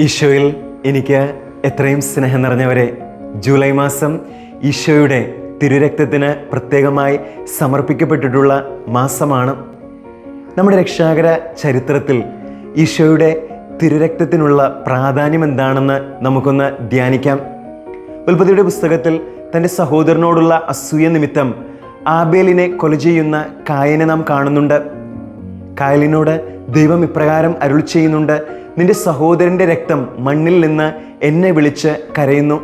ഈശോയിൽ എനിക്ക് എത്രയും സ്നേഹം നിറഞ്ഞവരെ, ജൂലൈ മാസം ഈശോയുടെ തിരുരക്തത്തിന് പ്രത്യേകമായി സമർപ്പിക്കപ്പെട്ടിട്ടുള്ള മാസമാണ്. നമ്മുടെ രക്ഷാകര ചരിത്രത്തിൽ ഈശോയുടെ തിരുരക്തത്തിനുള്ള പ്രാധാന്യം എന്താണെന്ന് നമുക്കൊന്ന് ധ്യാനിക്കാം. ഉൽപ്പത്തിയുടെ പുസ്തകത്തിൽ തൻ്റെ സഹോദരനോടുള്ള അസൂയ നിമിത്തം ആബേലിനെ കൊല ചെയ്യുന്ന കായനെ നാം കാണുന്നുണ്ട്. കായലിനോട് ദൈവം ഇപ്രകാരം അരുളി ചെയ്യുന്നുണ്ട്: നിന്റെ സഹോദരൻ്റെ രക്തം മണ്ണിൽ നിന്ന് എന്നെ വിളിച്ച് കരയുന്നു.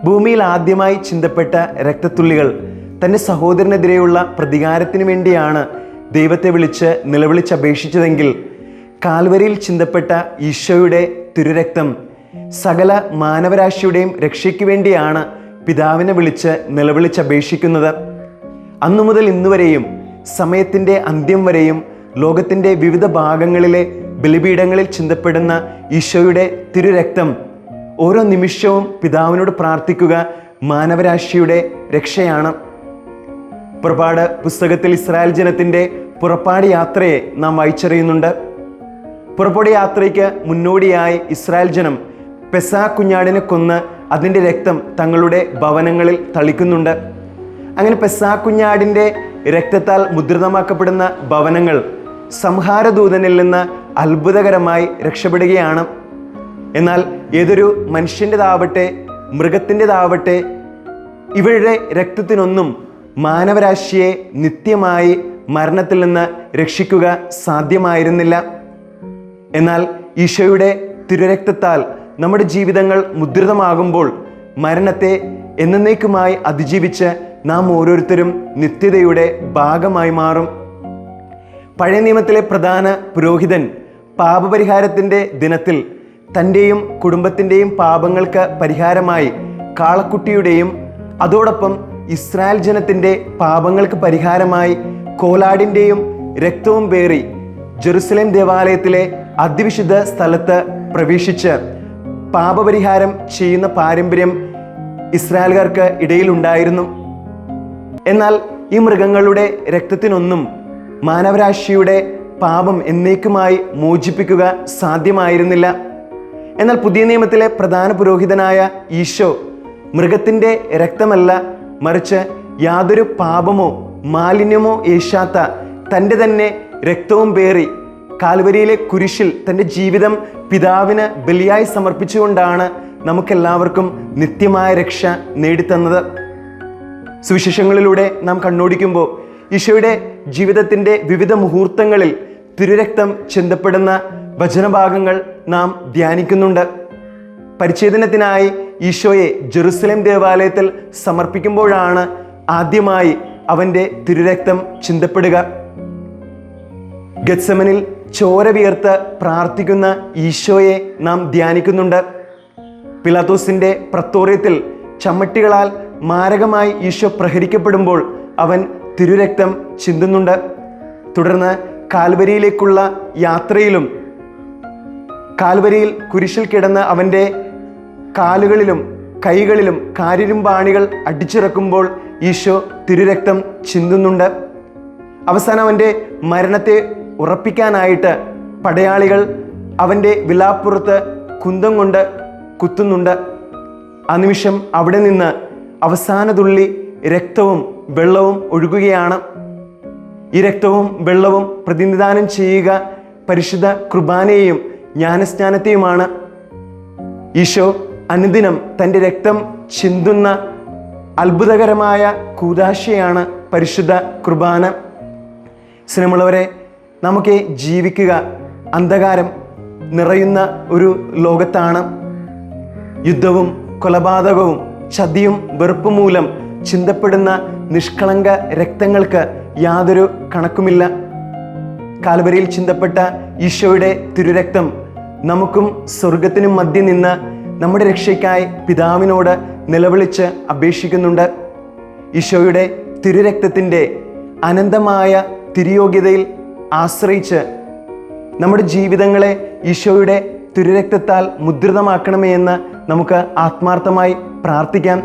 ഭൂമിയിൽ ആദ്യമായി ചിന്തപ്പെട്ട രക്തത്തുള്ളികൾ തൻ്റെ സഹോദരനെതിരെയുള്ള പ്രതികാരത്തിന് വേണ്ടിയാണ് ദൈവത്തെ വിളിച്ച് നിലവിളിച്ചപേക്ഷിച്ചതെങ്കിൽ, കാൽവരിയിൽ ചിന്തപ്പെട്ട ഈശോയുടെ തിരുരക്തം സകല മാനവരാശിയുടെയും രക്ഷയ്ക്ക് വേണ്ടിയാണ് പിതാവിനെ വിളിച്ച് നിലവിളിച്ചപേക്ഷിക്കുന്നത്. അന്നു മുതൽ ഇന്നുവരെയും സമയത്തിൻ്റെ അന്ത്യം വരെയും ലോകത്തിൻ്റെ വിവിധ ഭാഗങ്ങളിലെ ബലിപീഠങ്ങളിൽ ചിന്തപ്പെടുന്ന ഈശോയുടെ തിരുരക്തം ഓരോ നിമിഷവും പിതാവിനോട് പ്രാർത്ഥിക്കുക മാനവരാശിയുടെ രക്ഷയാണ്. പുറപ്പാട് പുസ്തകത്തിൽ ഇസ്രായേൽ ജനത്തിൻ്റെ പുറപ്പാട് യാത്രയെ നാം വായിച്ചറിയുന്നുണ്ട്. പുറപ്പാട് യാത്രയ്ക്ക് മുന്നോടിയായി ഇസ്രായേൽ ജനം പെസഹ കുഞ്ഞാടിനെ കൊന്ന് അതിൻ്റെ രക്തം തങ്ങളുടെ ഭവനങ്ങളിൽ തളിക്കുന്നുണ്ട്. അങ്ങനെ പെസഹ കുഞ്ഞാടിൻ്റെ രക്തത്താൽ മുദ്രിതമാക്കപ്പെടുന്ന ഭവനങ്ങൾ സംഹാരദൂതനിൽ നിന്ന് അത്ഭുതകരമായി രക്ഷപ്പെടുകയാണ്. എന്നാൽ ഏതൊരു മനുഷ്യൻ്റെതാവട്ടെ മൃഗത്തിൻ്റെതാവട്ടെ ഇവരുടെ രക്തത്തിനൊന്നും മാനവരാശിയെ നിത്യമായി മരണത്തിൽ നിന്ന് രക്ഷിക്കുക സാധ്യമായിരുന്നില്ല. എന്നാൽ ഈശോയുടെ തിരുരക്തത്താൽ നമ്മുടെ ജീവിതങ്ങൾ മുദ്രിതമാകുമ്പോൾ മരണത്തെ എന്നേക്കുമായി അതിജീവിച്ച് നാം ഓരോരുത്തരും നിത്യതയുടെ ഭാഗമായി മാറും. പഴയ നിയമത്തിലെ പ്രധാന പുരോഹിതൻ പാപപരിഹാരത്തിൻ്റെ ദിനത്തിൽ തൻ്റെയും കുടുംബത്തിൻ്റെയും പാപങ്ങൾക്ക് പരിഹാരമായി കാളക്കുട്ടിയുടെയും അതോടൊപ്പം ഇസ്രായേൽ ജനത്തിൻ്റെ പാപങ്ങൾക്ക് പരിഹാരമായി കോലാടിൻ്റെയും രക്തവും പേറി ജെറുസലേം ദേവാലയത്തിലെ അതിവിശുദ്ധ സ്ഥലത്ത് പ്രവേശിച്ച് പാപപരിഹാരം ചെയ്യുന്ന പാരമ്പര്യം ഇസ്രായേൽക്കാർക്ക് ഇടയിലുണ്ടായിരുന്നു. എന്നാൽ ഈ മൃഗങ്ങളുടെ രക്തത്തിനൊന്നും മാനവരാശിയുടെ പാപം എന്നേക്കുമായി മോചിപ്പിക്കുക സാധ്യമായിരുന്നില്ല. എന്നാൽ പുതിയ നിയമത്തിലെ പ്രധാന പുരോഹിതനായ ഈശോ മൃഗത്തിൻ്റെ രക്തമല്ല, മറിച്ച് യാതൊരു പാപമോ മാലിന്യമോ ഏശാത്ത തൻ്റെ തന്നെ രക്തവും പേറി കാൽവരിയിലെ കുരിശിൽ തൻ്റെ ജീവിതം പിതാവിന് ബലിയായി സമർപ്പിച്ചുകൊണ്ടാണ് നമുക്കെല്ലാവർക്കും നിത്യമായ രക്ഷ നേടിത്തന്നത്. സുവിശേഷങ്ങളിലൂടെ നാം കണ്ണോടിക്കുമ്പോൾ ഈശോയുടെ ജീവിതത്തിൻ്റെ വിവിധ മുഹൂർത്തങ്ങളിൽ തിരുരക്തം ചിന്തപ്പെടുന്ന വചനഭാഗങ്ങൾ നാം ധ്യാനിക്കുന്നുണ്ട്. പരിച്ഛേദനത്തിനായി ഈശോയെ ജെറുസലേം ദേവാലയത്തിൽ സമർപ്പിക്കുമ്പോഴാണ് ആദ്യമായി അവൻ്റെ തിരുരക്തം ചിന്തപ്പെടുക. ഗത്സമനിൽ ചോര വിയർത്ത് പ്രാർത്ഥിക്കുന്ന ഈശോയെ നാം ധ്യാനിക്കുന്നുണ്ട്. പിലാത്തോസിൻ്റെ പ്രത്തോറിയത്തിൽ ചമ്മട്ടികളാൽ മാരകമായി ഈശോ പ്രഹരിക്കപ്പെടുമ്പോൾ അവൻ തിരുരക്തം ചിന്തുന്നുണ്ട്. തുടർന്ന് കാൽവരിയിലേക്കുള്ള യാത്രയിലും കാൽവരിയിൽ കുരിശിൽ കിടന്ന അവൻ്റെ കാലുകളിലും കൈകളിലും കാരിരുമ്പാണികൾ അടിച്ചിറക്കുമ്പോൾ ഈശോ തിരുരക്തം ചിന്തുന്നുണ്ട്. അവസാനം അവൻ്റെ മരണത്തെ ഉറപ്പിക്കാനായിട്ട് പടയാളികൾ അവൻ്റെ വിലാപ്പുറത്ത് കുന്തം കൊണ്ട് കുത്തുന്നുണ്ട്. ആ നിമിഷം അവിടെ നിന്ന് അവസാന തുള്ളി രക്തവും വെള്ളവും ഒഴുകുകയാണ്. ഈ രക്തവും വെള്ളവും പ്രതിനിധാനം ചെയ്യുക പരിശുദ്ധ കുർബാനയെയും ജ്ഞാനസ്നാനത്തെയുമാണ്. ഈശോ അനുദിനം തൻ്റെ രക്തം ചിന്തുന്ന അത്ഭുതകരമായ കൂദാശയാണ് പരിശുദ്ധ കുർബാന. സ്നേഹമുള്ളവരെ, നമുക്ക് ജീവിക്കുക അന്ധകാരം നിറയുന്ന ഒരു ലോകത്താണ്. യുദ്ധവും കൊലപാതകവും ചതിയും വെറുപ്പും മൂലം ചിന്തപ്പെടുന്ന നിഷ്കളങ്ക രക്തങ്ങൾക്ക് യാതൊരു കണക്കുമില്ല. കാൽവരിയിൽ ചിന്തപ്പെട്ട ഈശോയുടെ തിരുരക്തം നമുക്കും സ്വർഗത്തിനും മധ്യ നിന്ന് നമ്മുടെ രക്ഷയ്ക്കായി പിതാവിനോട് നിലവിളിച്ച് അപേക്ഷിക്കുന്നുണ്ട്. ഈശോയുടെ തിരുരക്തത്തിൻ്റെ അനന്തമായ തിരുയോഗ്യതയിൽ ആശ്രയിച്ച് നമ്മുടെ ജീവിതങ്ങളെ ഈശോയുടെ തിരുരക്തത്താൽ മുദ്രിതമാക്കണമേ എന്ന് നമുക്ക് ആത്മാർത്ഥമായി പ്രാർത്ഥിക്കാം.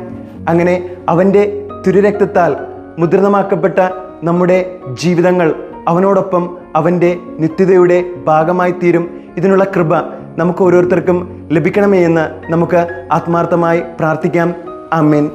അങ്ങനെ അവൻ്റെ തിരുരക്തത്താൽ മുദ്രിതമാക്കപ്പെട്ട നമ്മുടെ ജീവിതങ്ങൾ അവനോടൊപ്പം അവൻ്റെ നിത്യതയുടെ ഭാഗമായി തീരും. ഇതിനുള്ള കൃപ നമുക്ക് ഓരോരുത്തർക്കും ലഭിക്കണമേ എന്ന് നമുക്ക് ആത്മാർത്ഥമായി പ്രാർത്ഥിക്കാം. ആമേൻ.